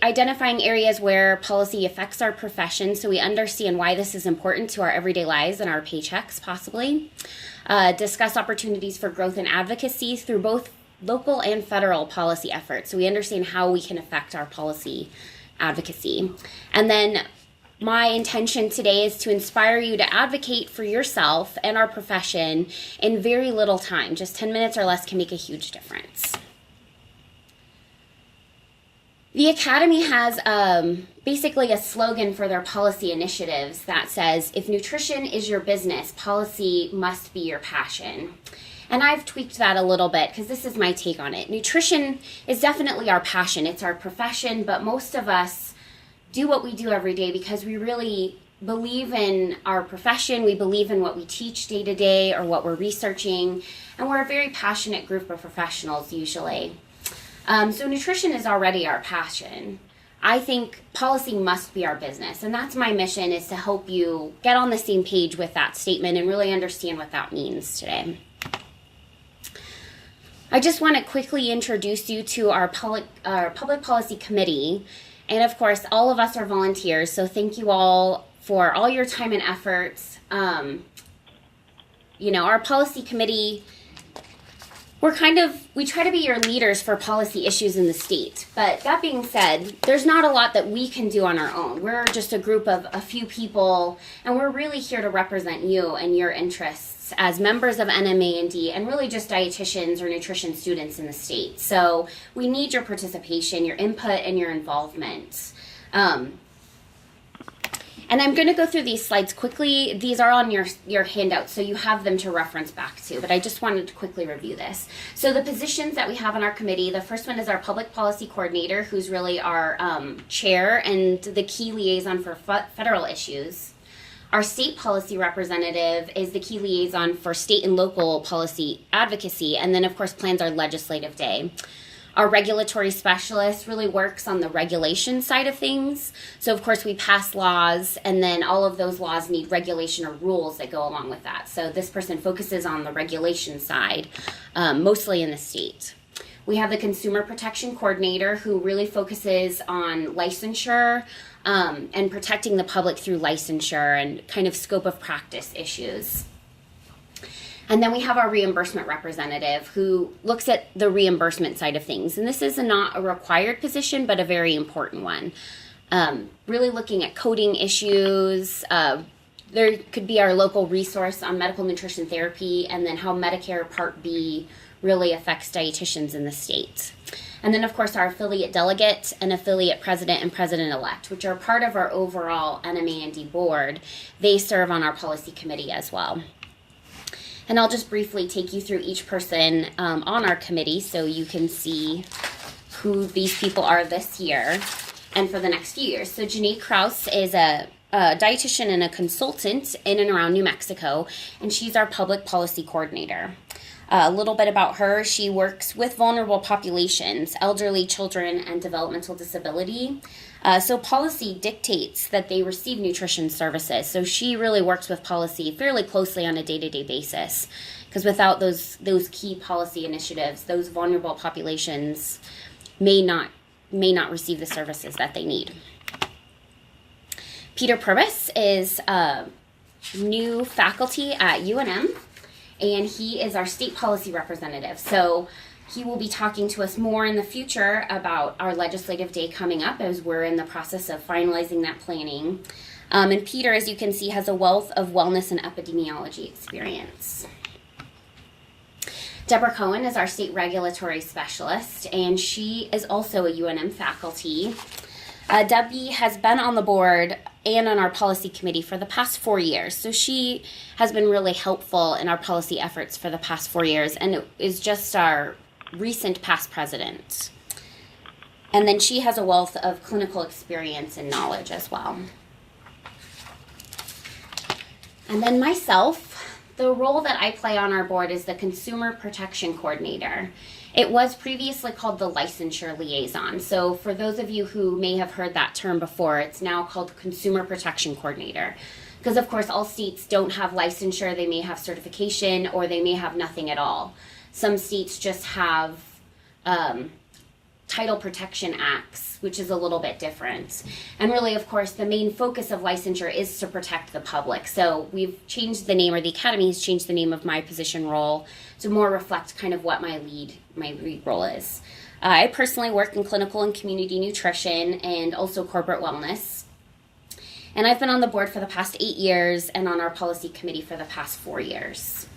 identifying areas where policy affects our profession so we understand why this is important to our everyday lives and our paychecks, possibly. Discuss opportunities for growth and advocacy through both local and federal policy efforts so we understand how we can affect our policy advocacy. And then my intention today is to inspire you to advocate for yourself and our profession in very little time. Just 10 minutes or less can make a huge difference. The Academy has basically a slogan for their policy initiatives that says, if nutrition is your business, policy must be your passion. And I've tweaked that a little bit because this is my take on it. Nutrition is definitely our passion. It's our profession, but most of us do what we do every day because we really believe in our profession. We believe in what we teach day to day or what we're researching. And we're a very passionate group of professionals usually. So nutrition is already our passion. I think policy must be our business. And that's my mission, is to help you get on the same page with that statement and really understand what that means today. I just want to quickly introduce you to our public policy committee. And of course, all of us are volunteers. So thank you all for all your time and efforts. Our policy committee, we try to be your leaders for policy issues in the state. But that being said, there's not a lot that we can do on our own. We're just a group of a few people, and we're really here to represent you and your interests as members of NMA&D and really just dietitians or nutrition students in the state. So we need your participation, your input, and your involvement. And I'm going to go through these slides quickly. These are on your handout, so you have them to reference back to, but I just wanted to quickly review this. So the positions that we have on our committee, the first one is our public policy coordinator, who's really our chair and the key liaison for federal issues. Our state policy representative is the key liaison for state and local policy advocacy, and then of course plans our legislative day. Our regulatory specialist really works on the regulation side of things. So of course we pass laws, and then all of those laws need regulation or rules that go along with that. So this person focuses on the regulation side, mostly in the state. We have the consumer protection coordinator, who really focuses on licensure and protecting the public through licensure and kind of scope of practice issues. And then we have our reimbursement representative, who looks at the reimbursement side of things. And this is not a required position, but a very important one. Really looking at coding issues. There could be our local resource on medical nutrition therapy, and then how Medicare Part B really affects dietitians in the state. And then, of course, our affiliate delegate and affiliate president and president-elect, which are part of our overall NMA&D board. They serve on our policy committee as well. And I'll just briefly take you through each person on our committee so you can see who these people are this year and for the next few years. So Janae Krause is a dietitian and a consultant in and around New Mexico, and she's our public policy coordinator. A little bit about her: she works with vulnerable populations, elderly, children, and developmental disability. So policy dictates that they receive nutrition services. So she really works with policy fairly closely on a day-to-day basis, because without those key policy initiatives, those vulnerable populations may not receive the services that they need. Peter Purvis is new faculty at UNM, and he is our state policy representative. So he will be talking to us more in the future about our legislative day coming up, as we're in the process of finalizing that planning. And Peter, as you can see, has a wealth of wellness and epidemiology experience. Deborah Cohen is our state regulatory specialist, and she is also a UNM faculty. Debbie has been on the board and on our policy committee for the past 4 years. So she has been really helpful in our policy efforts for the past 4 years, and is just our recent past president. And then she has a wealth of clinical experience and knowledge as well. And then myself, the role that I play on our board is the consumer protection coordinator. It was previously called the licensure liaison. So for those of you who may have heard that term before, it's now called consumer protection coordinator. Because of course all states don't have licensure. They may have certification, or they may have nothing at all. Some states just have title protection acts, which is a little bit different. And really, of course, the main focus of licensure is to protect the public. So we've changed the name, or the Academy has changed the name of my position role to more reflect kind of what my lead role is. I personally work in clinical and community nutrition and also corporate wellness. And I've been on the board for the past 8 years and on our policy committee for the past 4 years.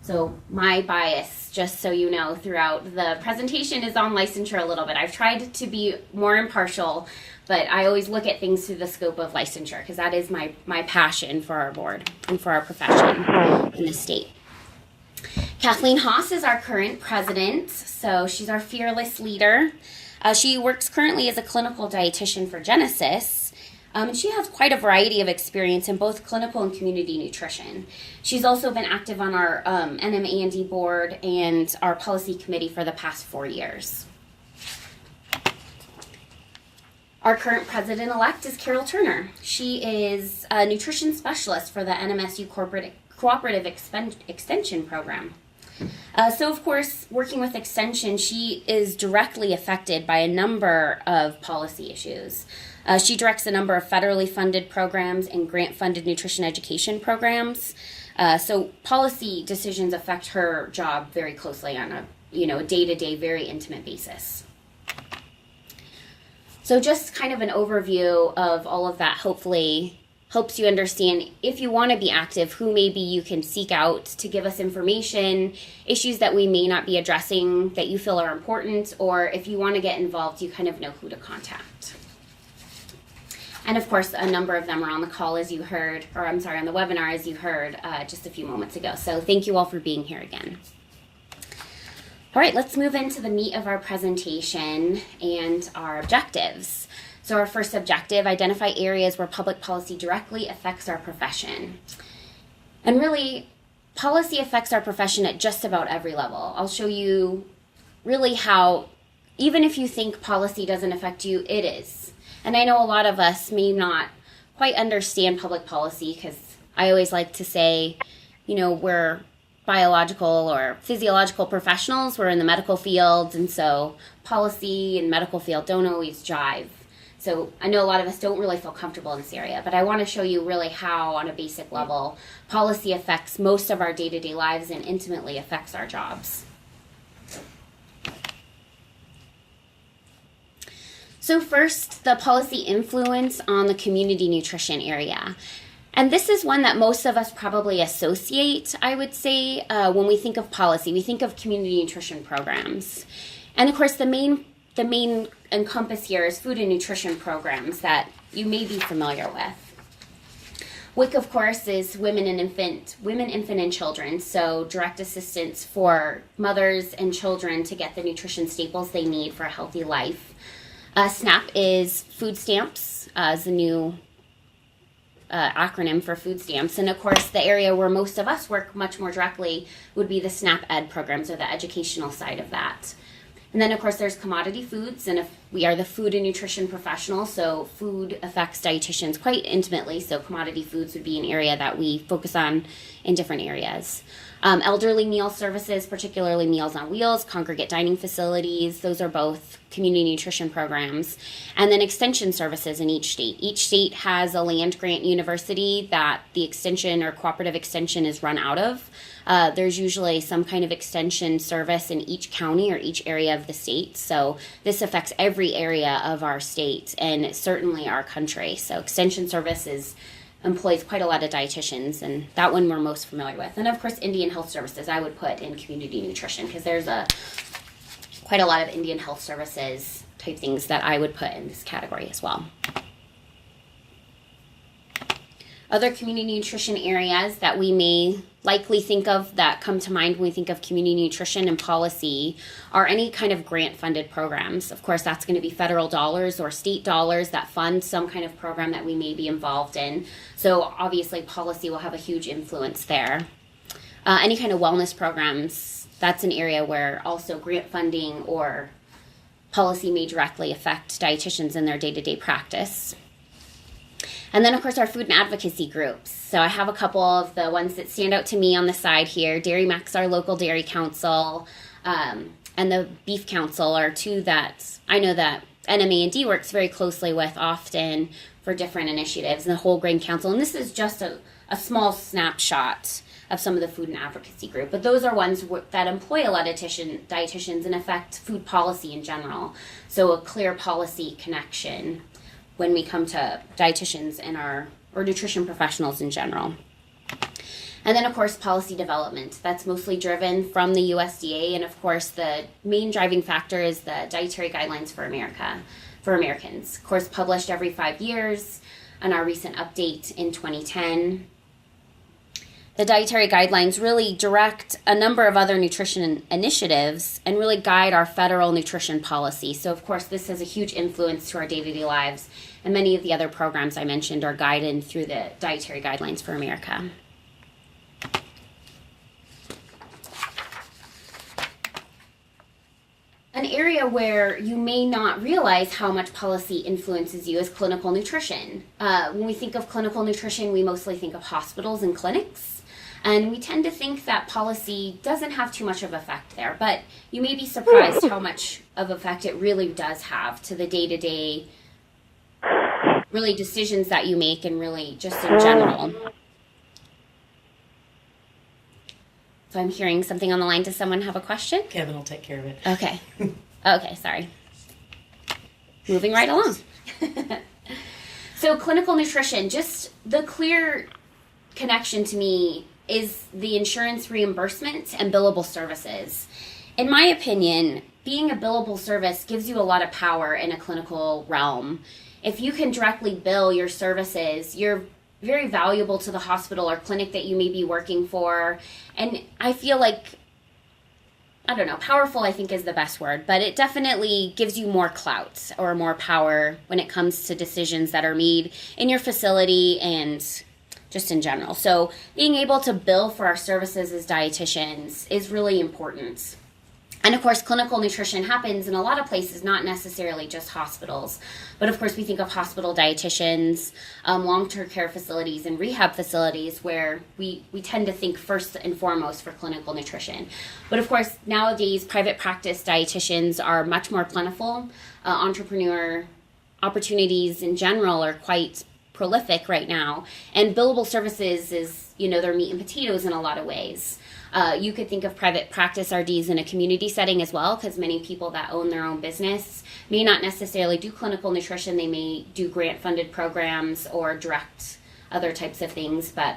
So my bias, just so you know, throughout the presentation is on licensure a little bit. I've tried to be more impartial, but I always look at things through the scope of licensure because that is my passion for our board and for our profession in the state. Kathleen Haas is our current president, so she's our fearless leader. She works currently as a clinical dietitian for Genesis. She has quite a variety of experience in both clinical and community nutrition. She's also been active on our NMA&D board and our policy committee for the past 4 years. Our current president-elect is Carol Turner. She is a nutrition specialist for the NMSU Cooperative Extension Program. So, of course, working with Extension, she is directly affected by a number of policy issues. She directs a number of federally funded programs and grant-funded nutrition education programs. So policy decisions affect her job very closely on a day-to-day, very intimate basis. So just kind of an overview of all of that hopefully helps you understand, if you want to be active, who maybe you can seek out to give us information, issues that we may not be addressing that you feel are important, or if you want to get involved, you kind of know who to contact. And of course, a number of them are on the call, as you heard, or I'm sorry, on the webinar, as you heard just a few moments ago. So thank you all for being here again. All right, let's move into the meat of our presentation and our objectives. So our first objective, identify areas where public policy directly affects our profession. And really, policy affects our profession at just about every level. I'll show you really how, even if you think policy doesn't affect you, it is. And I know a lot of us may not quite understand public policy because I always like to say, we're biological or physiological professionals. We're in the medical field, and so policy and medical field don't always jive. So I know a lot of us don't really feel comfortable in this area, but I want to show you really how, on a basic level, policy affects most of our day-to-day lives and intimately affects our jobs. So first, the policy influence on the community nutrition area. And this is one that most of us probably associate, I would say, when we think of policy. We think of community nutrition programs. And of course, the main encompass here is food and nutrition programs that you may be familiar with. WIC, of course, is women, infant, and children, so direct assistance for mothers and children to get the nutrition staples they need for a healthy life. SNAP is food stamps, is the new acronym for food stamps. And of course, the area where most of us work much more directly would be the SNAP Ed programs, or the educational side of that. And then, of course, there's commodity foods, and if we are the food and nutrition professional, so food affects dietitians quite intimately, so commodity foods would be an area that we focus on in different areas. Elderly meal services, particularly Meals on Wheels, congregate dining facilities, those are both community nutrition programs. And then extension services in each state. Each state has a land-grant university that the extension or cooperative extension is run out of. There's usually some kind of extension service in each county or each area of the state. So this affects every area of our state and certainly our country. So extension services employs quite a lot of dietitians, and that one we're most familiar with. And of course, Indian Health Services I would put in community nutrition because there's quite a lot of Indian Health Services type things that I would put in this category as well. Other community nutrition areas that we may likely think of that come to mind when we think of community nutrition and policy are any kind of grant-funded programs. Of course, that's going to be federal dollars or state dollars that fund some kind of program that we may be involved in. So obviously, policy will have a huge influence there. Any kind of wellness programs, that's an area where also grant funding or policy may directly affect dietitians in their day-to-day practice. And then, of course, our food and advocacy groups. So I have a couple of the ones that stand out to me on the side here. Dairy Mac's our local dairy council. and the Beef Council are two that I know that NMA&D works very closely with often for different initiatives, and the Whole Grain Council. And this is just a small snapshot of some of the food and advocacy group. But those are ones that employ a lot of dietitians and affect food policy in general. So a clear policy connection when we come to dietitians and or nutrition professionals in general. And then, of course, policy development. That's mostly driven from the USDA. And, of course, the main driving factor is the Dietary Guidelines for Americans. Of course, published every 5 years, and our recent update in 2010. The Dietary Guidelines really direct a number of other nutrition initiatives and really guide our federal nutrition policy. So, of course, this has a huge influence to our day-to-day lives. And many of the other programs I mentioned are guided through the Dietary Guidelines for America. An area where you may not realize how much policy influences you is clinical nutrition. When we think of clinical nutrition, we mostly think of hospitals and clinics. And we tend to think that policy doesn't have too much of effect there. But you may be surprised how much of effect it really does have to the day-to-day really decisions that you make and really just in general. So I'm hearing something on the line. Does someone have a question? Kevin will take care of it. Okay. Okay, sorry. Moving right along. So clinical nutrition, just the clear connection to me is the insurance reimbursement and billable services. In my opinion, being a billable service gives you a lot of power in a clinical realm. If you can directly bill your services, you're very valuable to the hospital or clinic that you may be working for. And I feel like, I don't know, powerful I think is the best word, but it definitely gives you more clout or more power when it comes to decisions that are made in your facility and just in general. So being able to bill for our services as dietitians is really important. And of course, clinical nutrition happens in a lot of places, not necessarily just hospitals. But of course, we think of hospital dietitians, long-term care facilities, and rehab facilities where we tend to think first and foremost for clinical nutrition. But of course, nowadays, private practice dietitians are much more plentiful. Entrepreneur opportunities in general are quite prolific right now. And billable services is, their meat and potatoes in a lot of ways. You could think of private practice RDs in a community setting as well, because many people that own their own business may not necessarily do clinical nutrition. They may do grant-funded programs or direct other types of things, but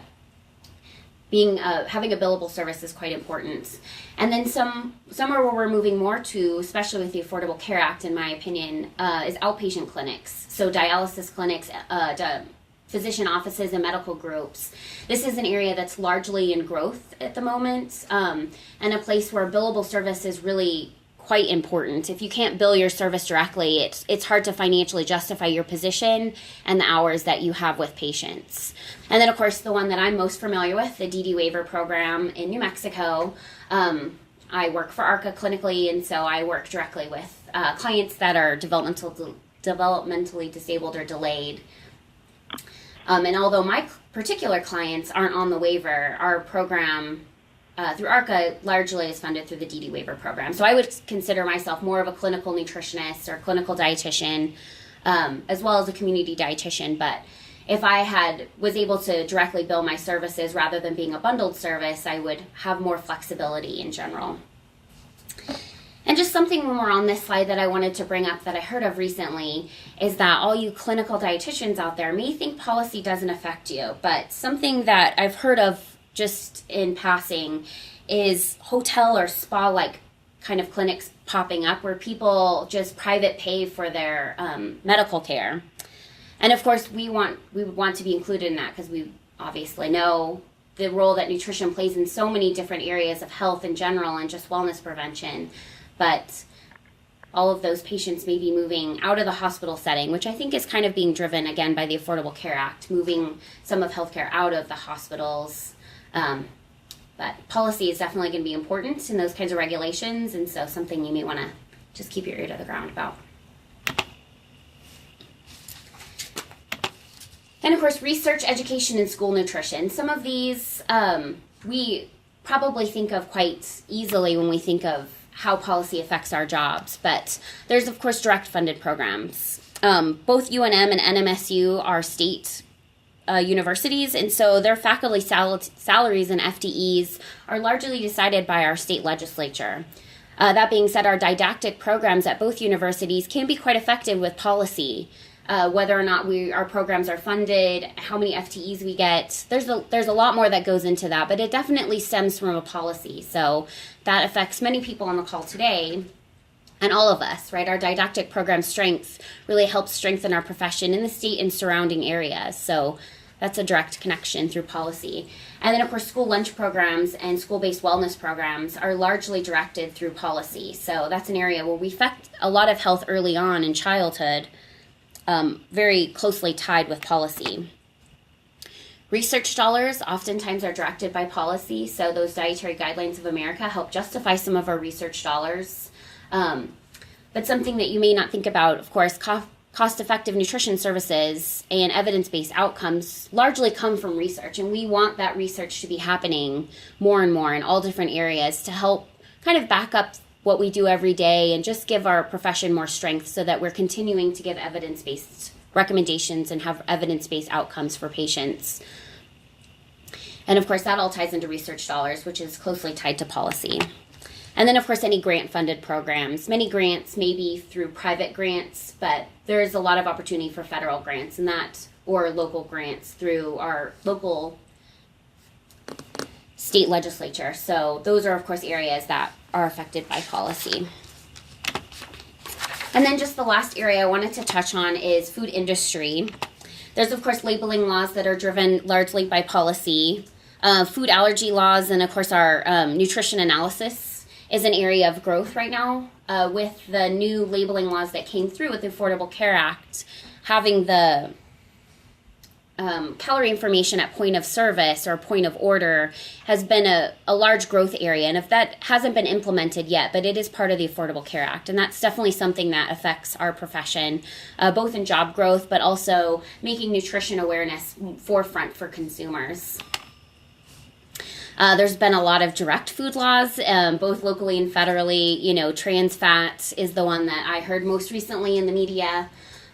having a billable service is quite important. And then somewhere where we're moving more to, especially with the Affordable Care Act, in my opinion, is outpatient clinics. So dialysis clinics, physician offices, and medical groups. This is an area that's largely in growth at the moment, and a place where billable service is really quite important. If you can't bill your service directly, it's hard to financially justify your position and the hours that you have with patients. And then, of course, the one that I'm most familiar with, the DD waiver program in New Mexico. I work for ARCA clinically, and so I work directly with clients that are developmentally disabled or delayed. And although my particular clients aren't on the waiver, our program through ARCA largely is funded through the DD waiver program. So I would consider myself more of a clinical nutritionist or clinical dietitian, as well as a community dietitian. But if I was able to directly bill my services rather than being a bundled service, I would have more flexibility in general. And just something when we're on this slide that I wanted to bring up that I heard of recently is that all you clinical dietitians out there may think policy doesn't affect you, but something that I've heard of just in passing is hotel or spa-like kind of clinics popping up where people just private pay for their medical care. And of course, we would want to be included in that because we obviously know the role that nutrition plays in so many different areas of health in general and just wellness prevention. But all of those patients may be moving out of the hospital setting, which I think is kind of being driven, again, by the Affordable Care Act, moving some of healthcare out of the hospitals. But policy is definitely going to be important in those kinds of regulations, and so something you may want to just keep your ear to the ground about. And, of course, research, education, and school nutrition. Some of these we probably think of quite easily when we think of how policy affects our jobs. But there's, of course, direct funded programs. Both UNM and NMSU are state universities, and so their faculty salaries and FTEs are largely decided by our state legislature. That being said, our didactic programs at both universities can be quite effective with policy. Whether or not our programs are funded, how many FTEs we get, there's a lot more that goes into that, but it definitely stems from a policy. So that affects many people on the call today, and all of us, right? Our didactic program strength really helps strengthen our profession in the state and surrounding areas. So that's a direct connection through policy. And then, of course, school lunch programs and school-based wellness programs are largely directed through policy. So that's an area where we affect a lot of health early on in childhood, very closely tied with policy. Research dollars oftentimes are directed by policy, so those Dietary Guidelines of America help justify some of our research dollars. But something that you may not think about, of course, cost-effective nutrition services and evidence-based outcomes largely come from research, and we want that research to be happening more and more in all different areas to help kind of back up what we do every day and just give our profession more strength so that we're continuing to give evidence-based recommendations and have evidence-based outcomes for patients. And of course, that all ties into research dollars, which is closely tied to policy. And then, of course, any grant-funded programs. Many grants may be through private grants, but there is a lot of opportunity for federal grants and that, or local grants through our local state legislature. So those are, of course, areas that are affected by policy. And then just the last area I wanted to touch on is food industry. There's, of course, labeling laws that are driven largely by policy. Food allergy laws, and, of course, our nutrition analysis is an area of growth right now with the new labeling laws that came through with the Affordable Care Act. Having the calorie information at point of service or point of order has been a large growth area, and if that hasn't been implemented yet, but it is part of the Affordable Care Act, and that's definitely something that affects our profession, both in job growth, but also making nutrition awareness forefront for consumers. There's been a lot of direct food laws, both locally and federally. You know, trans fat is the one that I heard most recently in the media,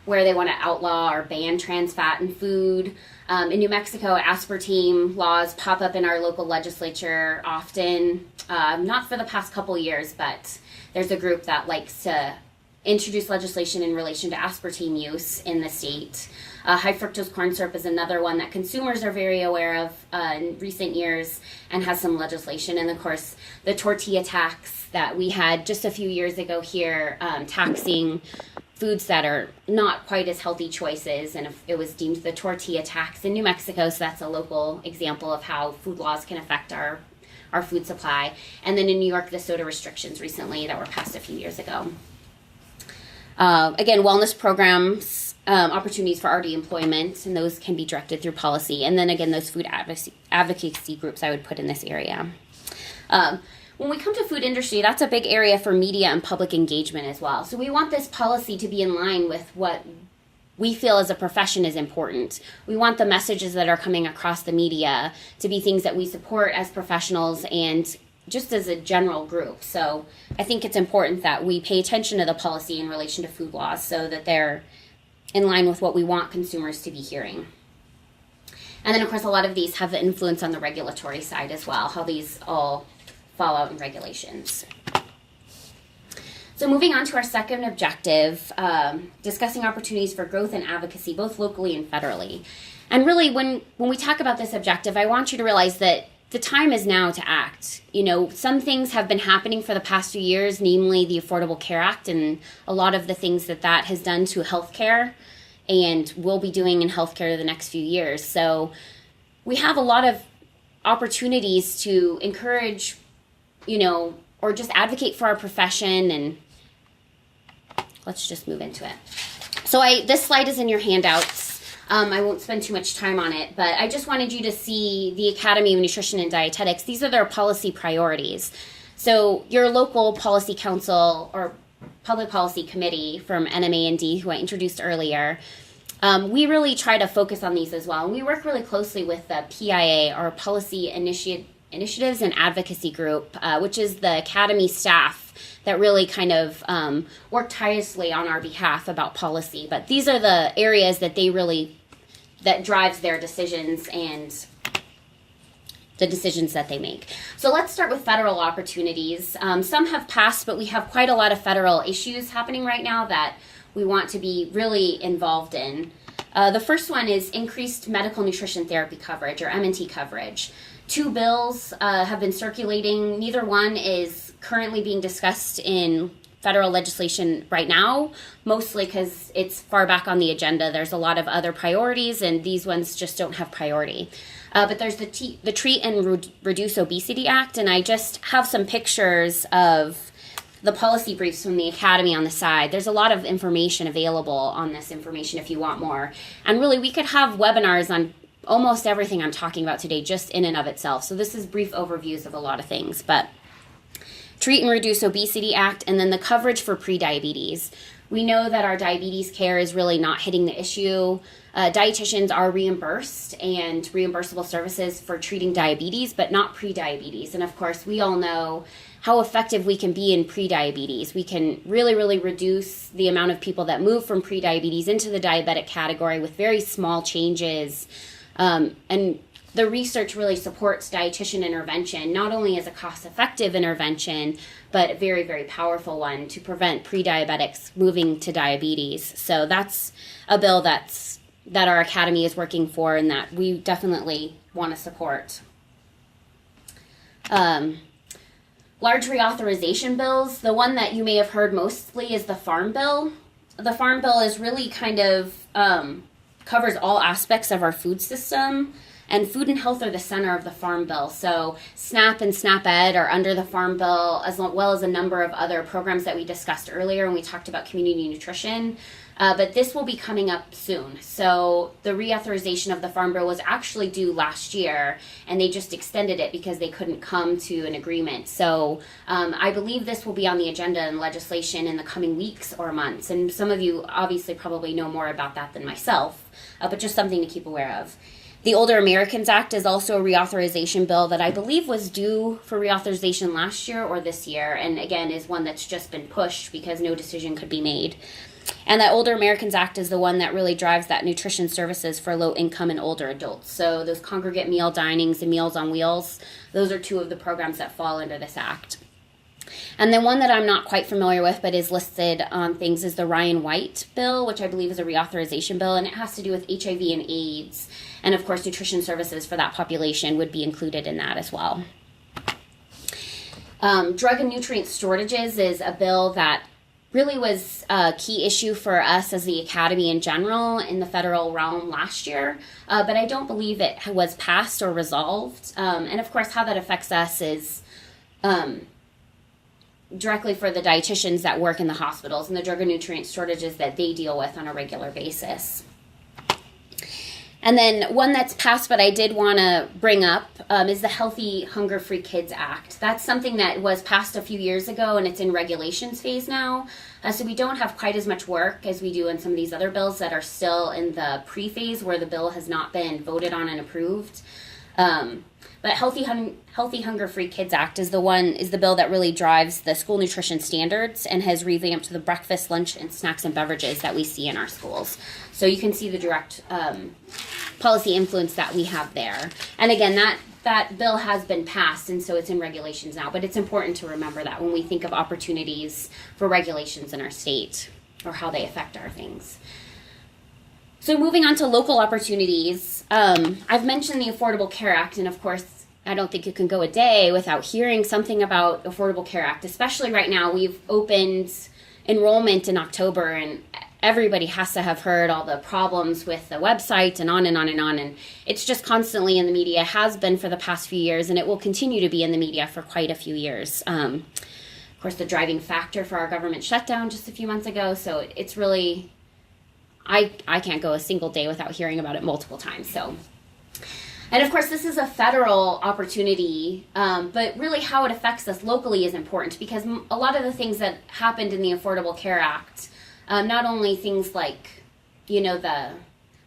where they want to outlaw or ban trans fat in food. In New Mexico, aspartame laws pop up in our local legislature often, not for the past couple years, but there's a group that likes to introduce legislation in relation to aspartame use in the state. High fructose corn syrup is another one that consumers are very aware of in recent years and has some legislation. And of course, the tortilla tax that we had just a few years ago here, taxing foods that are not quite as healthy choices, and it was deemed the tortilla tax in New Mexico, so that's a local example of how food laws can affect our food supply. And then in New York, the soda restrictions recently that were passed a few years ago. Again, wellness programs, opportunities for RD employment, and those can be directed through policy. And then again, those food advocacy groups I would put in this area. When we come to food industry, that's a big area for media and public engagement as well. So we want this policy to be in line with what we feel as a profession is important. We want the messages that are coming across the media to be things that we support as professionals and just as a general group. So I think it's important that we pay attention to the policy in relation to food laws so that they're in line with what we want consumers to be hearing. And then, of course, a lot of these have the influence on the regulatory side as well, how these all fall out in regulations. So moving on to our second objective, discussing opportunities for growth and advocacy, both locally and federally. And really, when we talk about this objective, I want you to realize that the time is now to act. You know, some things have been happening for the past few years, namely the Affordable Care Act and a lot of the things that has done to healthcare and will be doing in healthcare the next few years. So we have a lot of opportunities to encourage, you know, or just advocate for our profession, and let's just move into it. So this slide is in your handouts. I won't spend too much time on it, but I just wanted you to see the Academy of Nutrition and Dietetics. These are their policy priorities. So your local policy council or public policy committee from NMA&D, who I introduced earlier, we really try to focus on these as well. And we work really closely with the PIA, or Policy Initiatives and Advocacy Group, which is the Academy staff that really kind of work tirelessly on our behalf about policy. But these are the areas that that drives their decisions and the decisions that they make. So let's start with federal opportunities. Some have passed, but we have quite a lot of federal issues happening right now that we want to be really involved in. The first one is increased medical nutrition therapy coverage, or MNT coverage. 2 bills have been circulating. Neither one is currently being discussed in federal legislation right now, mostly because it's far back on the agenda. There's a lot of other priorities, and these ones just don't have priority. But there's the Treat and Reduce Obesity Act, and I just have some pictures of the policy briefs from the Academy on the side. There's a lot of information available on this information if you want more. And really, we could have webinars on almost everything I'm talking about today just in and of itself. So this is brief overviews of a lot of things. But Treat and Reduce Obesity Act, and then the coverage for prediabetes. We know that our diabetes care is really not hitting the issue. Dietitians are reimbursed and reimbursable services for treating diabetes, but not prediabetes. And of course, we all know how effective we can be in prediabetes. We can really, really reduce the amount of people that move from prediabetes into the diabetic category with very small changes. And the research really supports dietitian intervention, not only as a cost-effective intervention, but a very, very powerful one to prevent pre-diabetics moving to diabetes. So that's a bill that our Academy is working for and that we definitely want to support. Large reauthorization bills. The one that you may have heard mostly is the Farm Bill. The Farm Bill is really kind of covers all aspects of our food system. And food and health are the center of the Farm Bill. So SNAP and SNAP-Ed are under the Farm Bill, as well as a number of other programs that we discussed earlier when we talked about community nutrition. But this will be coming up soon. So the reauthorization of the Farm Bill was actually due last year, and they just extended it because they couldn't come to an agreement. So I believe this will be on the agenda and legislation in the coming weeks or months. And some of you obviously probably know more about that than myself, but just something to keep aware of. The Older Americans Act is also a reauthorization bill that I believe was due for reauthorization last year or this year, and again is one that's just been pushed because no decision could be made. And that Older Americans Act is the one that really drives that nutrition services for low-income and older adults. So those congregate meal dinings and Meals on Wheels, those are 2 of the programs that fall under this act. And then one that I'm not quite familiar with but is listed on things is the Ryan White bill, which I believe is a reauthorization bill, and it has to do with HIV and AIDS. And of course, nutrition services for that population would be included in that as well. Drug and nutrient shortages is a bill that really was a key issue for us as the Academy in general in the federal realm last year, but I don't believe it was passed or resolved. And of course, how that affects us is directly for the dietitians that work in the hospitals and the drug and nutrient shortages that they deal with on a regular basis. And then one that's passed, but I did want to bring up, is the Healthy Hunger-Free Kids Act. That's something that was passed a few years ago, and it's in regulations phase now. So we don't have quite as much work as we do in some of these other bills that are still in the pre-phase where the bill has not been voted on and approved. But Healthy Hunger-Free Kids Act is the bill that really drives the school nutrition standards and has revamped the breakfast, lunch, and snacks and beverages that we see in our schools. So you can see the direct policy influence that we have there. And again, that bill has been passed, and so it's in regulations now. But it's important to remember that when we think of opportunities for regulations in our state or how they affect our things. So moving on to local opportunities, I've mentioned the Affordable Care Act, and of course, I don't think you can go a day without hearing something about Affordable Care Act, especially right now. We've opened enrollment in October, and everybody has to have heard all the problems with the website and on and on and on, and it's just constantly in the media, has been for the past few years, and it will continue to be in the media for quite a few years. Of course, the driving factor for our government shutdown just a few months ago, so it's really... I can't go a single day without hearing about it multiple times. So, and of course, this is a federal opportunity, but really how it affects us locally is important because a lot of the things that happened in the Affordable Care Act, not only things like, the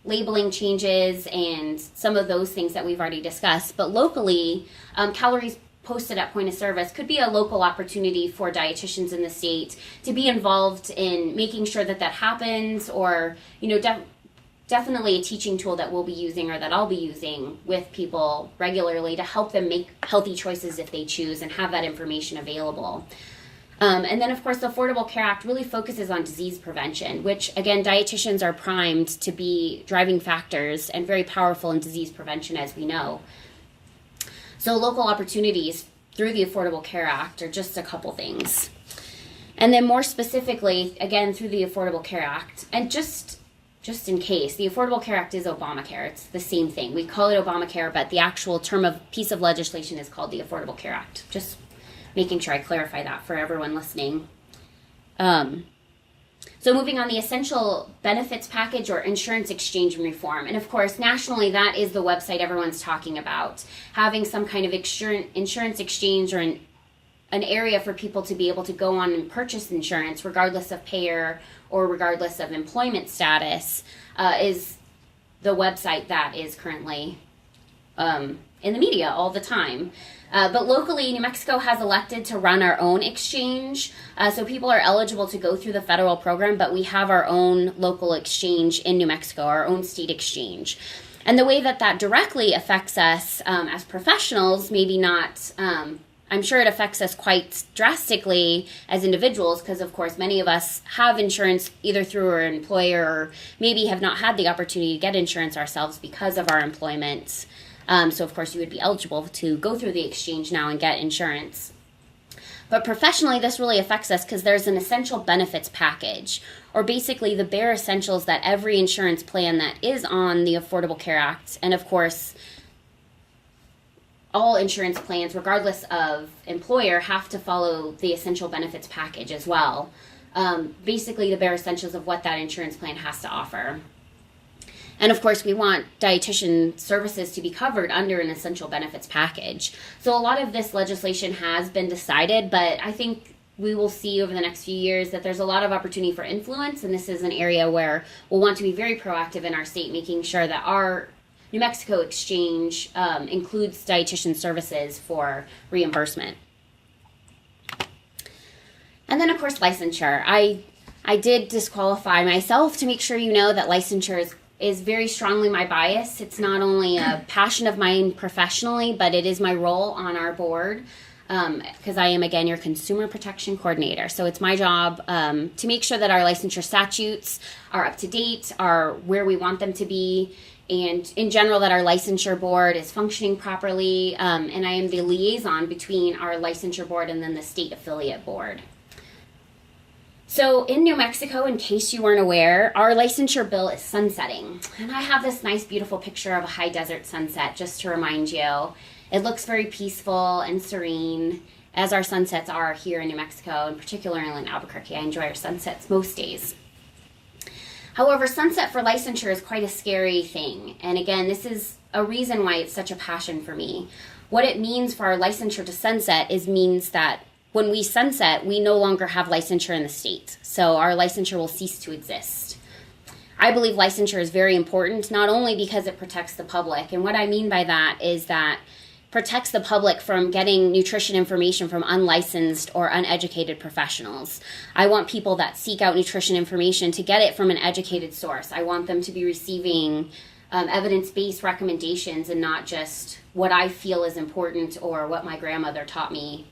labeling changes and some of those things that we've already discussed, but locally, calories posted at point of service could be a local opportunity for dietitians in the state to be involved in making sure that happens, or, definitely a teaching tool that we'll be using, or that I'll be using with people regularly to help them make healthy choices if they choose, and have that information available. And then, of course, the Affordable Care Act really focuses on disease prevention, which, again, dietitians are primed to be driving factors and very powerful in disease prevention, as we know. So local opportunities through the Affordable Care Act are just a couple things. And then more specifically, again, through the Affordable Care Act, and just in case, the Affordable Care Act is Obamacare. It's the same thing. We call it Obamacare, but the actual piece of legislation is called the Affordable Care Act. Just making sure I clarify that for everyone listening. So moving on, the Essential Benefits Package, or Insurance Exchange and Reform. And of course, nationally, that is the website everyone's talking about. Having some kind of insurance exchange, or an area for people to be able to go on and purchase insurance regardless of payer or regardless of employment status, is the website that is currently in the media all the time. But locally, New Mexico has elected to run our own exchange. So people are eligible to go through the federal program, but we have our own local exchange in New Mexico, our own state exchange. And the way that directly affects us as professionals, maybe not, I'm sure it affects us quite drastically as individuals, because of course many of us have insurance either through our employer, or maybe have not had the opportunity to get insurance ourselves because of our employment. So of course you would be eligible to go through the exchange now and get insurance. But professionally, this really affects us because there's an essential benefits package, or basically the bare essentials that every insurance plan that is on the Affordable Care Act, and of course all insurance plans, regardless of employer, have to follow the essential benefits package as well. Basically the bare essentials of what that insurance plan has to offer. And of course, we want dietitian services to be covered under an essential benefits package. So a lot of this legislation has been decided, but I think we will see over the next few years that there's a lot of opportunity for influence, and this is an area where we'll want to be very proactive in our state, making sure that our New Mexico exchange includes dietitian services for reimbursement. And then, of course, licensure. I did disqualify myself to make sure you know that licensure is very strongly my bias. It's not only a passion of mine professionally, but it is my role on our board, because I am, again, your consumer protection coordinator. So it's my job to make sure that our licensure statutes are up to date, are where we want them to be, and in general that our licensure board is functioning properly, and I am the liaison between our licensure board and then the state affiliate board. So in New Mexico, in case you weren't aware, our licensure bill is sunsetting. And I have this nice, beautiful picture of a high desert sunset just to remind you. It looks very peaceful and serene, as our sunsets are here in New Mexico, and particularly in Albuquerque. I enjoy our sunsets most days. However, sunset for licensure is quite a scary thing. And again, this is a reason why it's such a passion for me. What it means for our licensure to sunset means that when we sunset, we no longer have licensure in the state. So our licensure will cease to exist. I believe licensure is very important, not only because it protects the public. And what I mean by that is that it protects the public from getting nutrition information from unlicensed or uneducated professionals. I want people that seek out nutrition information to get it from an educated source. I want them to be receiving evidence-based recommendations, and not just what I feel is important or what my grandmother taught me.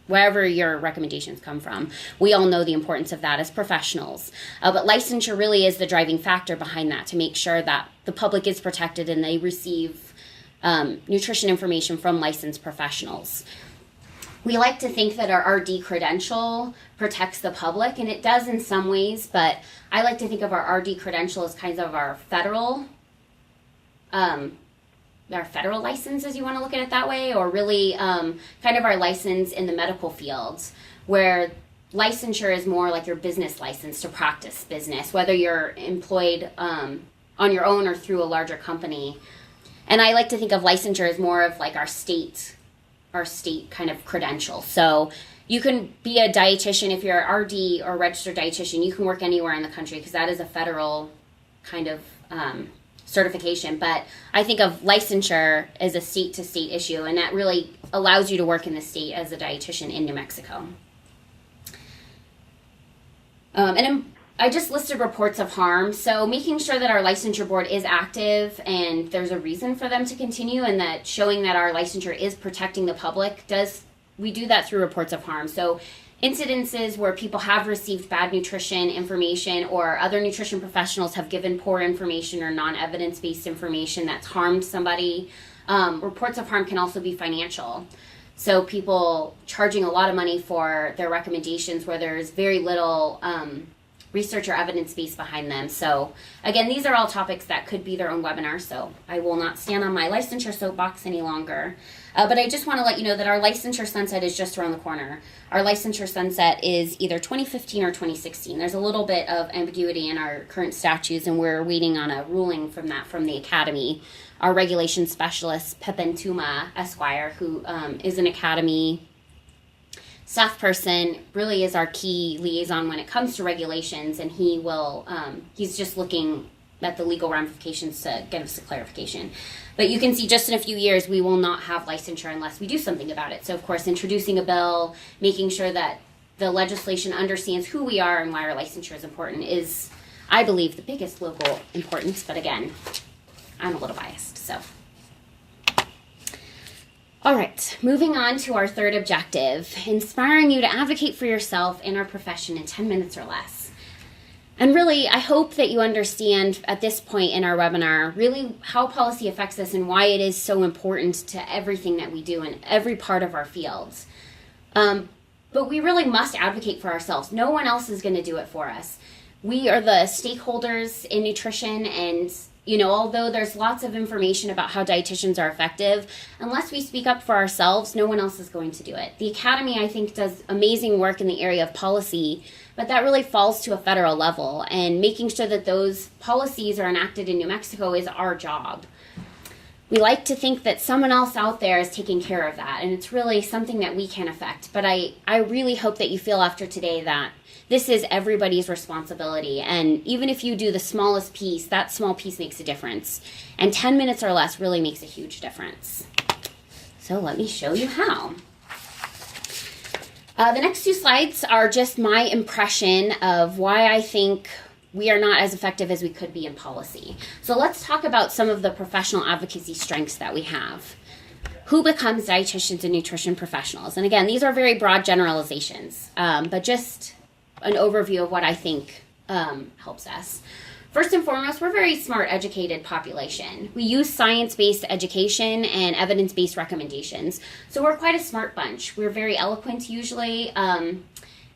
Wherever your recommendations come from. We all know the importance of that as professionals. But licensure really is the driving factor behind that, to make sure that the public is protected and they receive nutrition information from licensed professionals. We like to think that our RD credential protects the public, and it does in some ways, but I like to think of our RD credential as kind of our federal license, as you want to look at it that way, or really kind of our license in the medical fields, where licensure is more like your business license to practice business, whether you're employed on your own or through a larger company. And I like to think of licensure as more of like our state kind of credential. So you can be a dietitian if you're an RD or registered dietitian. You can work anywhere in the country because that is a federal kind of certification, but I think of licensure as a state-to-state issue, and that really allows you to work in the state as a dietitian in New Mexico. I just listed reports of harm, so making sure that our licensure board is active and there's a reason for them to continue, and that showing that our licensure is protecting the public, we do that through reports of harm. So incidences where people have received bad nutrition information or other nutrition professionals have given poor information or non-evidence-based information that's harmed somebody. Reports of harm can also be financial. So people charging a lot of money for their recommendations where there's very little research or evidence base behind them. So again, these are all topics that could be their own webinar, so I will not stand on my licensure soapbox any longer. But I just want to let you know that our licensure sunset is just around the corner. Our licensure sunset is either 2015 or 2016. There's a little bit of ambiguity in our current statutes, and we're waiting on a ruling from the Academy. Our regulation specialist, Pepin Tuma Esquire, who is an Academy staff person, really is our key liaison when it comes to regulations, and he's just looking at the legal ramifications to give us a clarification. But you can see just in a few years we will not have licensure unless we do something about it. So of course, introducing a bill, making sure that the legislation understands who we are and why our licensure is important is, I believe, the biggest local importance. But again, I'm a little biased, so. All right, moving on to our third objective, inspiring you to advocate for yourself and our profession in 10 minutes or less. And really, I hope that you understand at this point in our webinar really how policy affects us and why it is so important to everything that we do in every part of our fields. But we really must advocate for ourselves. No one else is going to do it for us. We are the stakeholders in nutrition, and although there's lots of information about how dietitians are effective, unless we speak up for ourselves, no one else is going to do it. The Academy, I think, does amazing work in the area of policy, but that really falls to a federal level, and making sure that those policies are enacted in New Mexico is our job. We like to think that someone else out there is taking care of that, and it's really something that we can affect. But I really hope that you feel after today that this is everybody's responsibility, and even if you do the smallest piece, that small piece makes a difference. And 10 minutes or less really makes a huge difference. So let me show you how. The next two slides are just my impression of why I think we are not as effective as we could be in policy. So let's talk about some of the professional advocacy strengths that we have. Who becomes dietitians and nutrition professionals? And again, these are very broad generalizations, but just an overview of what I think helps us. First and foremost, we're a very smart, educated population. We use science-based education and evidence-based recommendations. So we're quite a smart bunch. We're very eloquent usually, and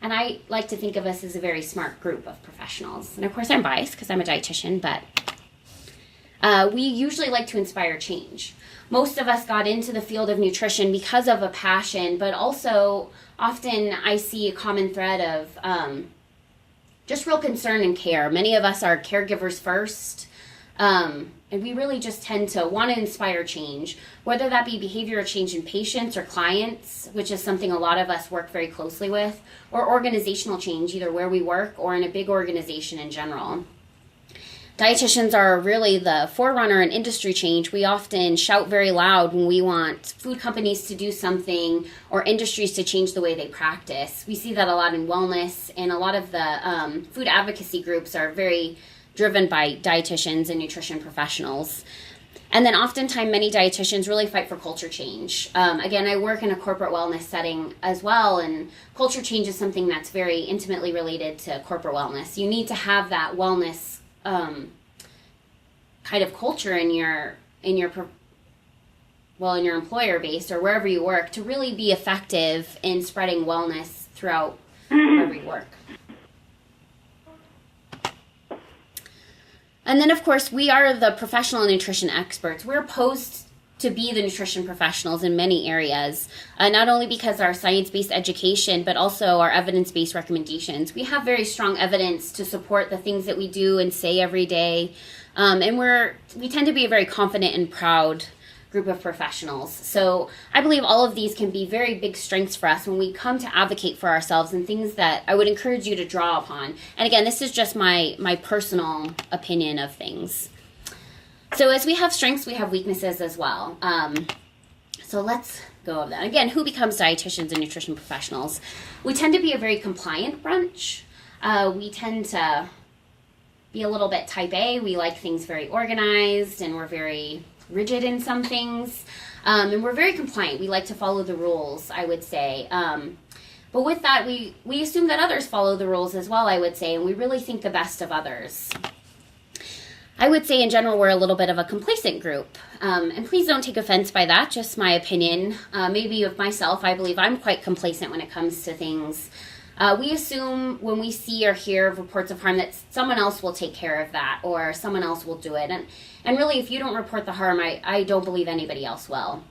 I like to think of us as a very smart group of professionals. And of course, I'm biased because I'm a dietitian, but we usually like to inspire change. Most of us got into the field of nutrition because of a passion, but also often I see a common thread of just real concern and care. Many of us are caregivers first, and we really just tend to want to inspire change, whether that be behavioral change in patients or clients, which is something a lot of us work very closely with, or organizational change, either where we work or in a big organization in general. Dietitians are really the forerunner in industry change. We often shout very loud when we want food companies to do something or industries to change the way they practice. We see that a lot in wellness, and a lot of the food advocacy groups are very driven by dietitians and nutrition professionals. And then oftentimes many dietitians really fight for culture change. Again, I work in a corporate wellness setting as well, and culture change is something that's very intimately related to corporate wellness. You need to have that wellness kind of culture in your employer base or wherever you work to really be effective in spreading wellness throughout wherever you work. And then, of course, we are the professional nutrition experts. We're opposed to be the nutrition professionals in many areas, not only because our science-based education, but also our evidence-based recommendations. We have very strong evidence to support the things that we do and say every day, and we tend to be a very confident and proud group of professionals. So I believe all of these can be very big strengths for us when we come to advocate for ourselves, and things that I would encourage you to draw upon. And again, this is just my personal opinion of things. So as we have strengths, we have weaknesses as well. So let's go over that. Again, who becomes dietitians and nutrition professionals? We tend to be a very compliant bunch. We tend to be a little bit type A. We like things very organized, and we're very rigid in some things. And we're very compliant. We like to follow the rules, I would say. But with that, we assume that others follow the rules as well, I would say, and we really think the best of others. I would say in general we're a little bit of a complacent group. And please don't take offense by that, just my opinion. Maybe of myself, I believe I'm quite complacent when it comes to things. We assume when we see or hear of reports of harm that someone else will take care of that or someone else will do it. And really, if you don't report the harm, I don't believe anybody else will.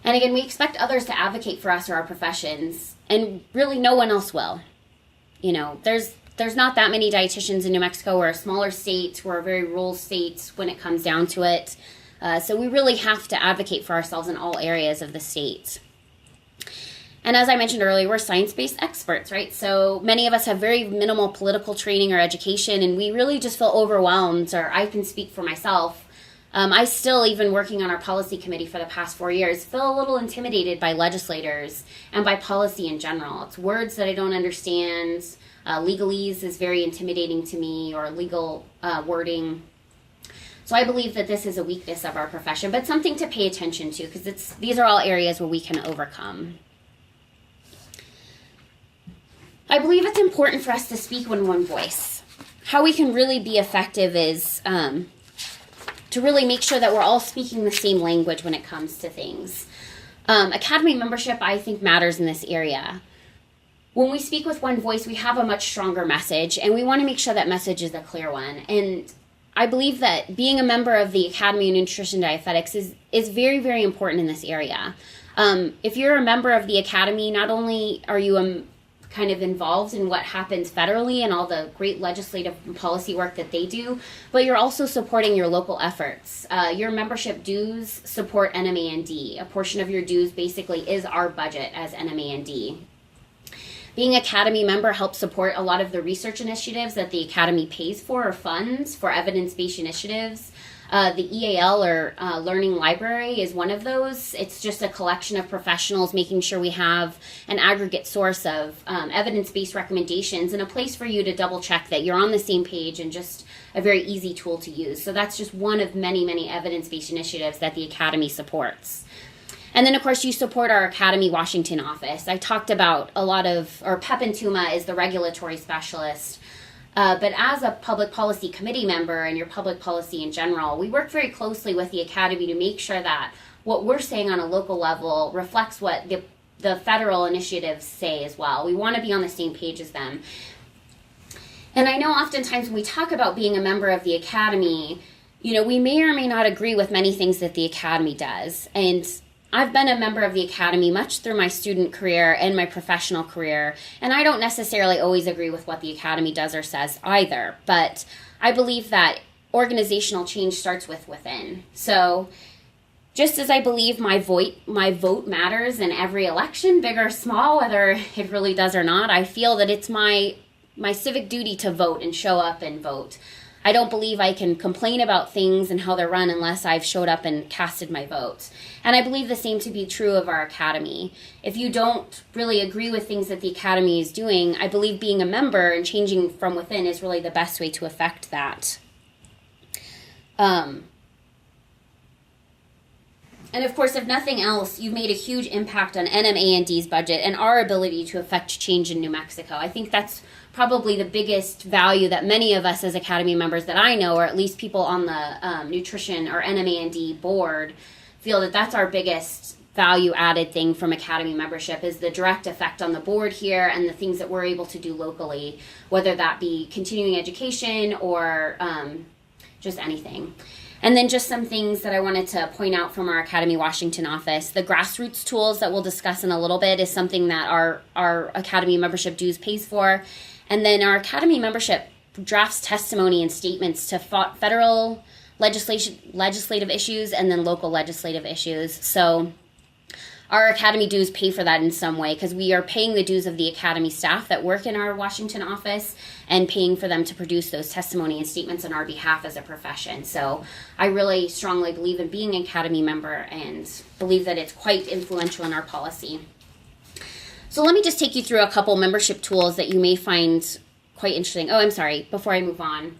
And again, we expect others to advocate for us or our professions, and really no one else will. You know, there's not that many dietitians in New Mexico. We're a smaller state. We're a very rural state when it comes down to it. So we really have to advocate for ourselves in all areas of the state. And as I mentioned earlier, we're science-based experts, right? So many of us have very minimal political training or education, and we really just feel overwhelmed, or I can speak for myself. I still, even working on our policy committee for the past 4 years, feel a little intimidated by legislators and by policy in general. It's words that I don't understand. Legalese is very intimidating to me, or legal wording. So I believe that this is a weakness of our profession, but something to pay attention to, because these are all areas where we can overcome. I believe it's important for us to speak in one voice. How we can really be effective is to really make sure that we're all speaking the same language when it comes to things. Academy membership, I think, matters in this area. When we speak with one voice, we have a much stronger message, and we want to make sure that message is a clear one. And I believe that being a member of the Academy of Nutrition Dietetics is very, very important in this area. If you're a member of the Academy, not only are you kind of involved in what happens federally and all the great legislative and policy work that they do, but you're also supporting your local efforts. Your membership dues support NMAND. A portion of your dues basically is our budget as NMAND. Being Academy member helps support a lot of the research initiatives that the Academy pays for or funds for evidence-based initiatives. The EAL, or Learning Library, is one of those. It's just a collection of professionals making sure we have an aggregate source of evidence-based recommendations and a place for you to double-check that you're on the same page, and just a very easy tool to use. So that's just one of many, many evidence-based initiatives that the Academy supports. And then, of course, you support our Academy Washington office. I talked about Pep and Tuma is the regulatory specialist. But as a public policy committee member and your public policy in general, we work very closely with the Academy to make sure that what we're saying on a local level reflects what the federal initiatives say as well. We want to be on the same page as them. And I know oftentimes when we talk about being a member of the Academy, you know, we may or may not agree with many things that the Academy does. And I've been a member of the Academy much through my student career and my professional career, and I don't necessarily always agree with what the Academy does or says either, but I believe that organizational change starts with within. So just as I believe my vote matters in every election, big or small, whether it really does or not, I feel that it's my civic duty to vote and show up and vote. I don't believe I can complain about things and how they're run unless I've showed up and casted my vote. And I believe the same to be true of our Academy. If you don't really agree with things that the Academy is doing, I believe being a member and changing from within is really the best way to affect that. And of course, if nothing else, you've made a huge impact on NMAND's budget and our ability to affect change in New Mexico. I think that's probably the biggest value that many of us as Academy members that I know, or at least people on the nutrition or NMAND board, feel that that's our biggest value added thing from Academy membership, is the direct effect on the board here and the things that we're able to do locally, whether that be continuing education or just anything. And then just some things that I wanted to point out from our Academy Washington office. The grassroots tools that we'll discuss in a little bit is something that our Academy membership dues pays for. And then our Academy membership drafts testimony and statements to federal legislative issues and then local legislative issues. So our academy dues pay for that in some way, because we are paying the dues of the academy staff that work in our Washington office and paying for them to produce those testimony and statements on our behalf as a profession. So I really strongly believe in being an academy member and believe that it's quite influential in our policy. So let me just take you through a couple membership tools that you may find quite interesting. Oh, I'm sorry, before I move on.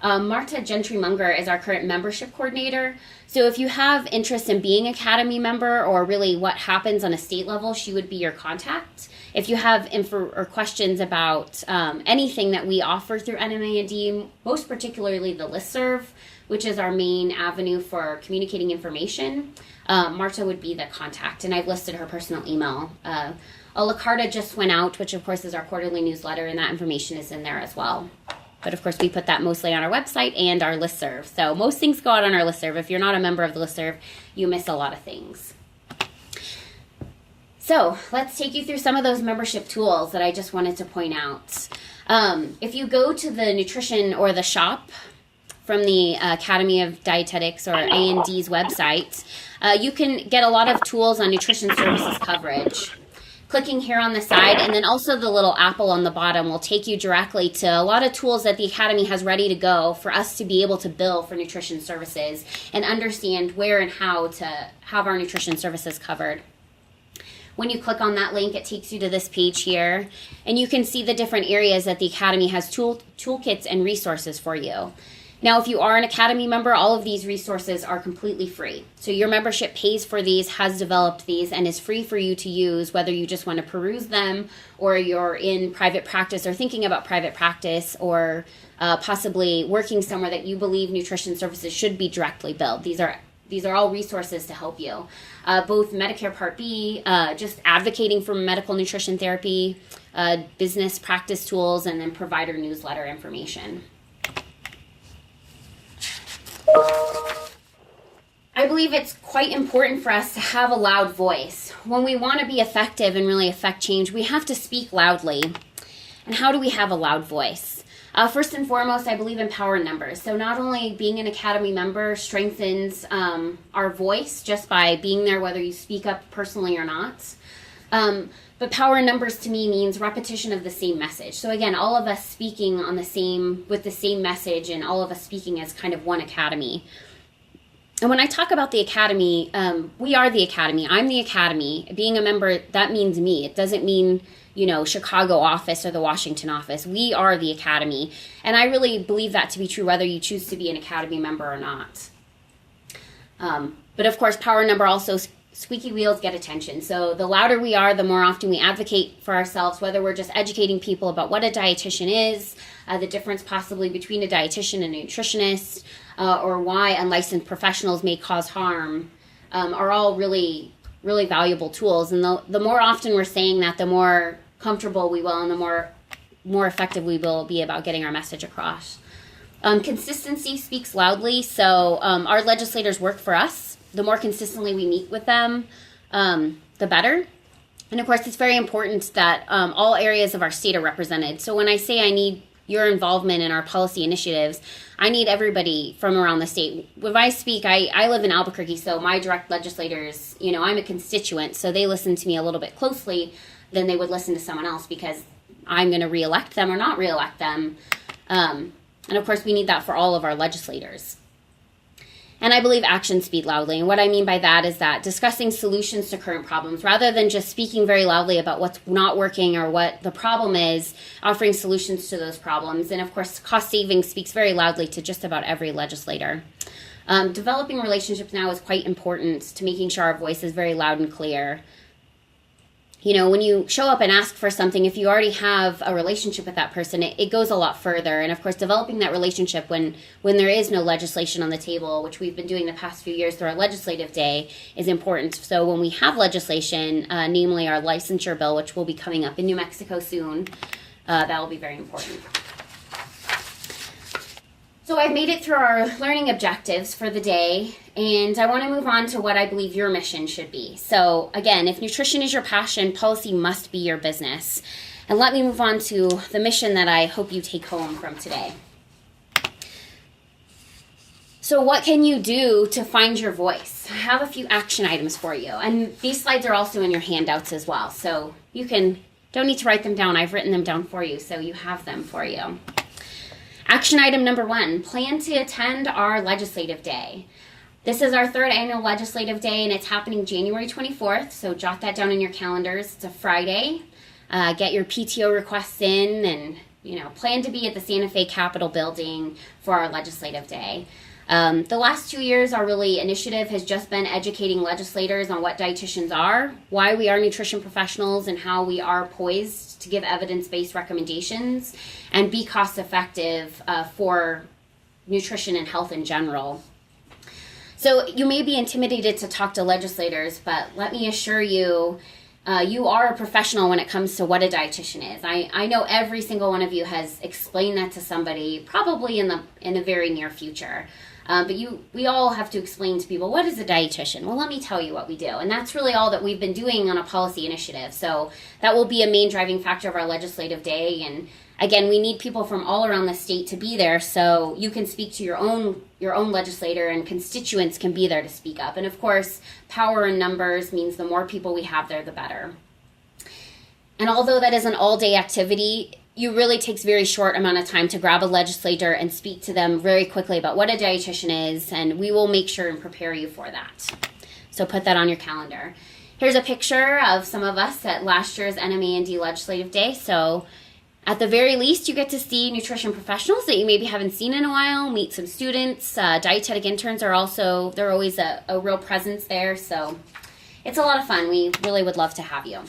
Marta Gentry-Munger is our current membership coordinator. So if you have interest in being an academy member or really what happens on a state level, she would be your contact. If you have info or questions about anything that we offer through NMA&D, most particularly the listserv, which is our main avenue for communicating information, Marta would be the contact. And I've listed her personal email. A la carta just went out, which of course is our quarterly newsletter, and that information is in there as well. But of course, we put that mostly on our website and our listserv. So most things go out on our listserv. If you're not a member of the listserv, you miss a lot of things. So let's take you through some of those membership tools that I just wanted to point out. If you go to the nutrition or the shop from the Academy of Dietetics or A&D's website, you can get a lot of tools on nutrition services coverage. Clicking here on the side, and then also the little apple on the bottom will take you directly to a lot of tools that the Academy has ready to go for us to be able to bill for nutrition services and understand where and how to have our nutrition services covered. When you click on that link, it takes you to this page here, and you can see the different areas that the Academy has toolkits and resources for you. Now, if you are an Academy member, all of these resources are completely free. So your membership pays for these, has developed these, and is free for you to use, whether you just want to peruse them or you're in private practice or thinking about private practice or possibly working somewhere that you believe nutrition services should be directly billed. These are all resources to help you. Both Medicare Part B, just advocating for medical nutrition therapy, business practice tools, and then provider newsletter information. I believe it's quite important for us to have a loud voice. When we want to be effective and really affect change, we have to speak loudly. And how do we have a loud voice? First and foremost, I believe in power in numbers. So not only being an Academy member strengthens our voice just by being there, whether you speak up personally or not. But power in numbers to me means repetition of the same message. So again, all of us speaking with the same message, and all of us speaking as kind of one Academy. And when I talk about the Academy, we are the Academy. I'm the Academy. Being a member, that means me. It doesn't mean, Chicago office or the Washington office. We are the Academy. And I really believe that to be true, whether you choose to be an Academy member or not. But of course, power number also, squeaky wheels get attention. So the louder we are, the more often we advocate for ourselves, whether we're just educating people about what a dietitian is, the difference possibly between a dietitian and a nutritionist, or why unlicensed professionals may cause harm, are all really, really valuable tools. And the more often we're saying that, the more comfortable we will and the more effective we will be about getting our message across. Consistency speaks loudly. So our legislators work for us. The more consistently we meet with them, the better. And of course, it's very important that all areas of our state are represented. So when I say I need your involvement in our policy initiatives, I need everybody from around the state. When I speak, I live in Albuquerque, so my direct legislators, I'm a constituent, so they listen to me a little bit closely than they would listen to someone else because I'm going to reelect them or not reelect them. And of course, we need that for all of our legislators. And I believe actions speak loudly. And what I mean by that is that discussing solutions to current problems, rather than just speaking very loudly about what's not working or what the problem is, offering solutions to those problems. And of course, cost savings speaks very loudly to just about every legislator. Developing relationships now is quite important to making sure our voice is very loud and clear. When you show up and ask for something, if you already have a relationship with that person, it goes a lot further. And of course, developing that relationship when there is no legislation on the table, which we've been doing the past few years through our legislative day, is important. So when we have legislation, namely our licensure bill, which will be coming up in New Mexico soon, that will be very important. So I've made it through our learning objectives for the day, and I want to move on to what I believe your mission should be. So again, if nutrition is your passion, policy must be your business. And let me move on to the mission that I hope you take home from today. So what can you do to find your voice? I have a few action items for you. And these slides are also in your handouts as well. So you don't need to write them down. I've written them down for you, so you have them for you. Action item number 1, plan to attend our legislative day. This is our 3rd annual legislative day, and it's happening January 24th, so jot that down in your calendars. It's a Friday. Get your PTO requests in and, plan to be at the Santa Fe Capitol building for our legislative day. The last 2 years, our initiative has just been educating legislators on what dietitians are, why we are nutrition professionals, and how we are poised to give evidence-based recommendations and be cost-effective for nutrition and health in general. So you may be intimidated to talk to legislators, but let me assure you, you are a professional when it comes to what a dietitian is. I know every single one of you has explained that to somebody, probably in the very near future. But we all have to explain to people, what is a dietitian? Well, let me tell you what we do. And that's really all that we've been doing on a policy initiative. So that will be a main driving factor of our legislative day. And again, we need people from all around the state to be there, so you can speak to your own legislator, and constituents can be there to speak up. And of course, power in numbers means the more people we have there, the better. And although that is an all-day activity, you really takes very short amount of time to grab a legislator and speak to them very quickly about what a dietitian is, and we will make sure and prepare you for that. So put that on your calendar. Here's a picture of some of us at last year's NMA&D Legislative Day. So at the very least, you get to see nutrition professionals that you maybe haven't seen in a while, meet some students. Dietetic interns are they're always a real presence there. So it's a lot of fun. We really would love to have you.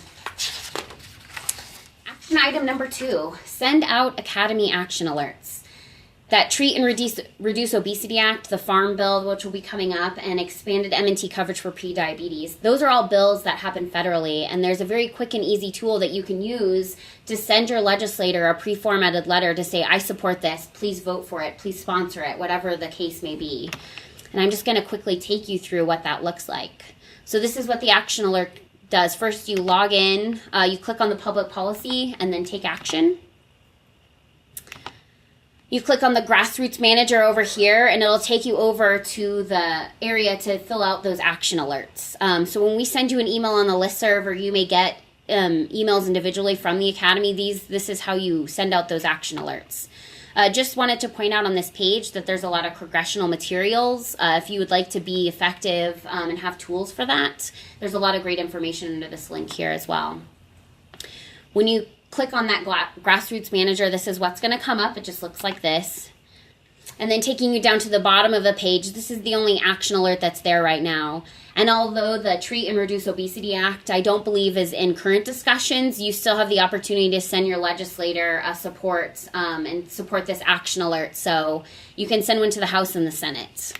Action item number 2, send out Academy action alerts. That Treat and Reduce Obesity Act, the Farm Bill, which will be coming up, and expanded M&T coverage for prediabetes. Those are all bills that happen federally, and there's a very quick and easy tool that you can use to send your legislator a pre-formatted letter to say, I support this, please vote for it, please sponsor it, whatever the case may be. And I'm just going to quickly take you through what that looks like. So this is what the action alert does. First, you log in, you click on the public policy, and then take action. You click on the grassroots manager over here, and it'll take you over to the area to fill out those action alerts. So when we send you an email on the listserv, or you may get emails individually from the Academy, this is how you send out those action alerts. Just wanted to point out on this page that there's a lot of congressional materials. If you would like to be effective and have tools for that, there's a lot of great information under this link here as well. When you click on that grassroots manager, this is what's going to come up. It just looks like this. And then taking you down to the bottom of the page, this is the only action alert that's there right now. And although the Treat and Reduce Obesity Act, I don't believe is in current discussions, you still have the opportunity to send your legislator a support and support this action alert. So you can send one to the House and the Senate.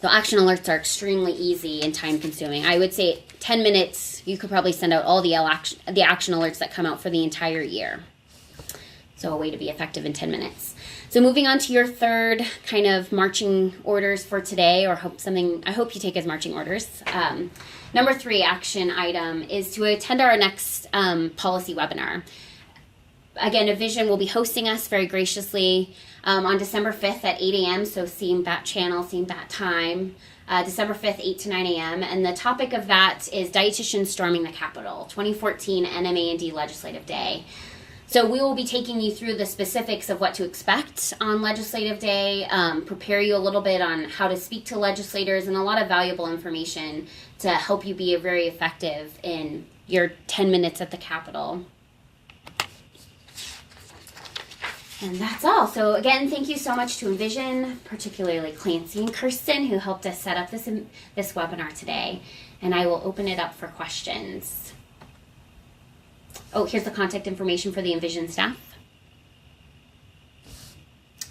So action alerts are extremely easy and time consuming. I would say 10 minutes, you could probably send out all the action alerts that come out for the entire year. So a way to be effective in 10 minutes. So moving on to your third kind of marching orders for today, or I hope you take as marching orders. Number 3 action item is to attend our next policy webinar. Again, Envision will be hosting us very graciously on December 5th at 8 a.m., so same bat channel, same bat time. December 5th, 8 to 9 a.m. And the topic of that is Dietitians Storming the Capitol, 2014 NMA&D Legislative Day. So we will be taking you through the specifics of what to expect on Legislative Day, prepare you a little bit on how to speak to legislators, and a lot of valuable information to help you be very effective in your 10 minutes at the Capitol. And that's all. So again, thank you so much to Envision, particularly Clancy and Kristen, who helped us set up this webinar today. And I will open it up for questions. Oh, here's the contact information for the Envision staff.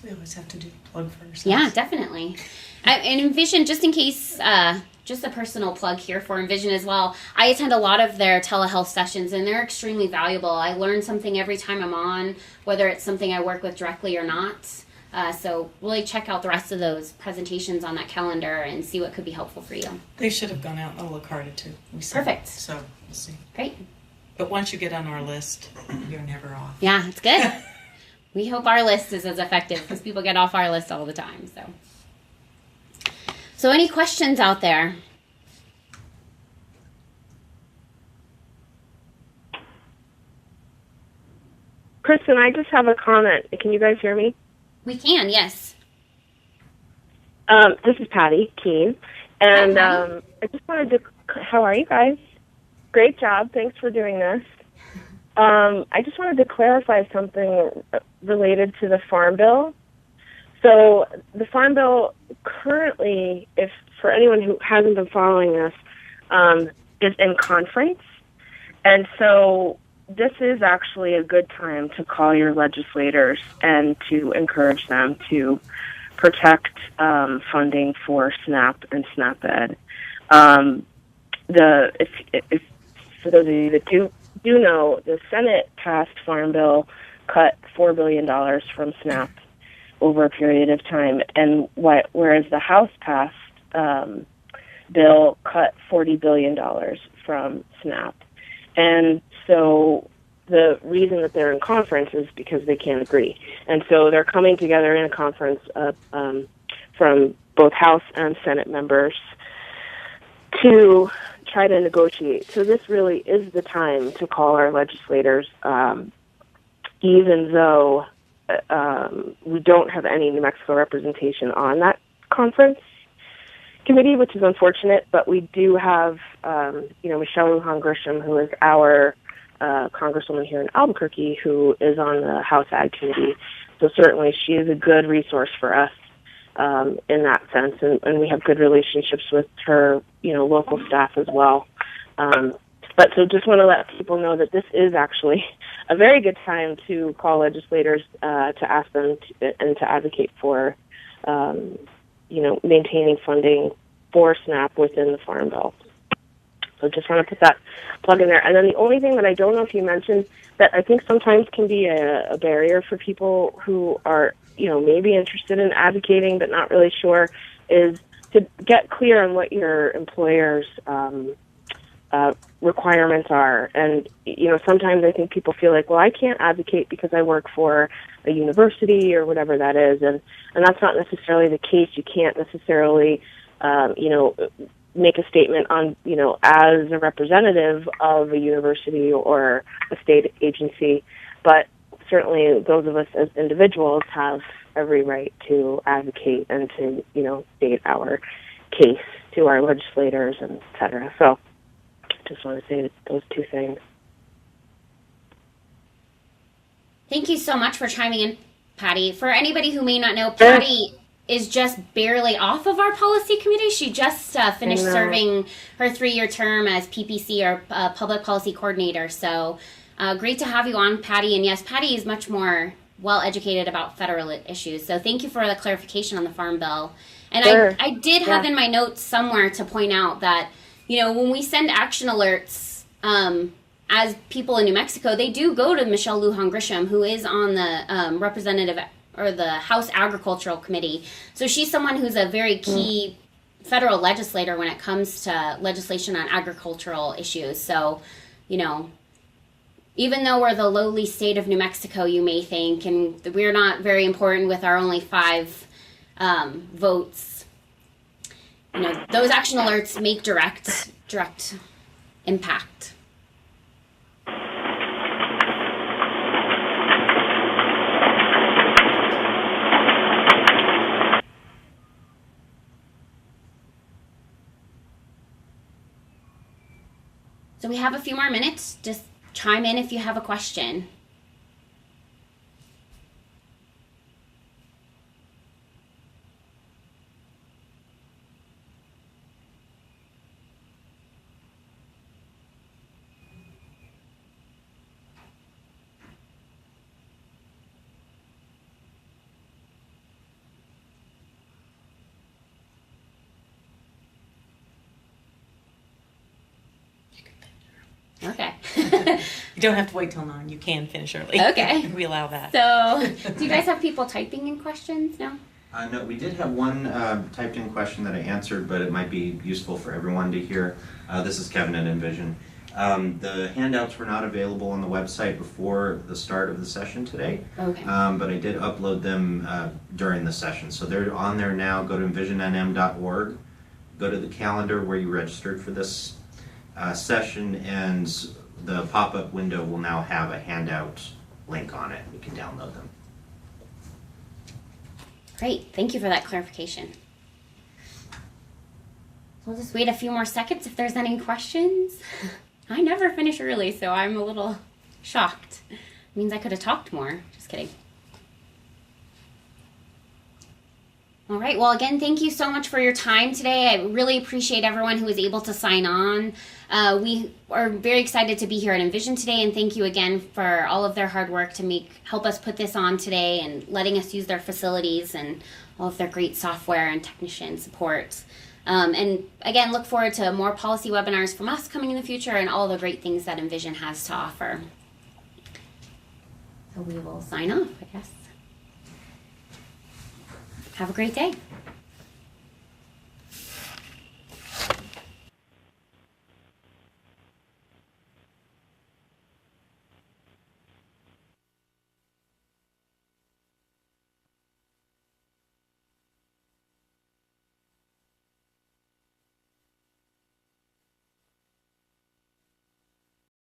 We always have to do the plug for ourselves. Yeah, definitely. And Envision, just in case, just a personal plug here for Envision as well. I attend a lot of their telehealth sessions, and they're extremely valuable. I learn something every time I'm on, whether it's something I work with directly or not. So really check out the rest of those presentations on that calendar and see what could be helpful for you. They should have gone out in a la carte too. Perfect. So we'll see. Great. But once you get on our list, you're never off. Yeah, it's good. We hope our list is as effective because people get off our list all the time. So any questions out there? Kristen, I just have a comment. Can you guys hear me? We can, yes. This is Patty Keene. And Hi, I just wanted to, how are you guys? Great job. Thanks for doing this. I just wanted to clarify something related to the Farm Bill. So the Farm Bill currently, if for anyone who hasn't been following this, is in conference. And so this is actually a good time to call your legislators and to encourage them to protect funding for SNAP and SNAP-Ed. If for those of you that do know, the Senate passed Farm Bill cut $4 billion from SNAP over a period of time, and whereas the House passed bill cut $40 billion from SNAP. And so the reason that they're in conference is because they can't agree. And so they're coming together in a conference from both House and Senate members to try to negotiate. So this really is the time to call our legislators, even though we don't have any New Mexico representation on that conference committee, which is unfortunate, but we do have, Michelle Lujan Grisham, who is our congresswoman here in Albuquerque, who is on the House Ag Committee. So certainly she is a good resource for us in that sense, and we have good relationships with her, local staff as well. But so just want to let people know that this is actually a very good time to call legislators to ask them and to advocate for, maintaining funding for SNAP within the Farm Bill. So just want to put that plug in there. And then the only thing that I don't know if you mentioned that I think sometimes can be a barrier for people who are, maybe interested in advocating but not really sure is to get clear on what your employer's requirements are. And, sometimes I think people feel like, well, I can't advocate because I work for a university or whatever that is. And that's not necessarily the case. You can't necessarily, make a statement on, as a representative of a university or a state agency. But certainly those of us as individuals have every right to advocate and to, state our case to our legislators and et cetera. So just want to say those two things. Thank you so much for chiming in, Patty. For anybody who may not know, Patty is just barely off of our policy committee. She just finished serving her 3-year term as PPC, or Public Policy Coordinator. So great to have you on, Patty. And yes, Patty is much more well-educated about federal issues. So thank you for the clarification on the Farm Bill. And sure. I did have in my notes somewhere to point out that, when we send action alerts as people in New Mexico, they do go to Michelle Lujan Grisham, who is on the representative or the House Agricultural Committee. So she's someone who's a very key federal legislator when it comes to legislation on agricultural issues. So, even though we're the lowly state of New Mexico, you may think, and we're not very important with our only 5 votes, those action alerts make direct impact. So we have a few more minutes. Just chime in if you have a question. Okay. You don't have to wait till 9. You can finish early. Okay. We allow that. So, do you guys have people typing in questions? No? No, we did have one typed in question that I answered, but it might be useful for everyone to hear. This is Kevin at Envision. The handouts were not available on the website before the start of the session today, Okay. But I did upload them during the session. So they're on there now. Go to envisionnm.org go to the calendar where you registered for this session, and the pop-up window will now have a handout link on it. You can download them. Great, thank you for that clarification. We'll just wait a few more seconds if there's any questions. I never finish early, so I'm a little shocked. It means I could have talked more. Just kidding. All right, well, again, thank you so much for your time today. I really appreciate everyone who was able to sign on. We are very excited to be here at Envision today, and thank you again for all of their hard work to help us put this on today and letting us use their facilities and all of their great software and technician support. And again, look forward to more policy webinars from us coming in the future and all the great things that Envision has to offer. So we will sign off, I guess. Have a great day.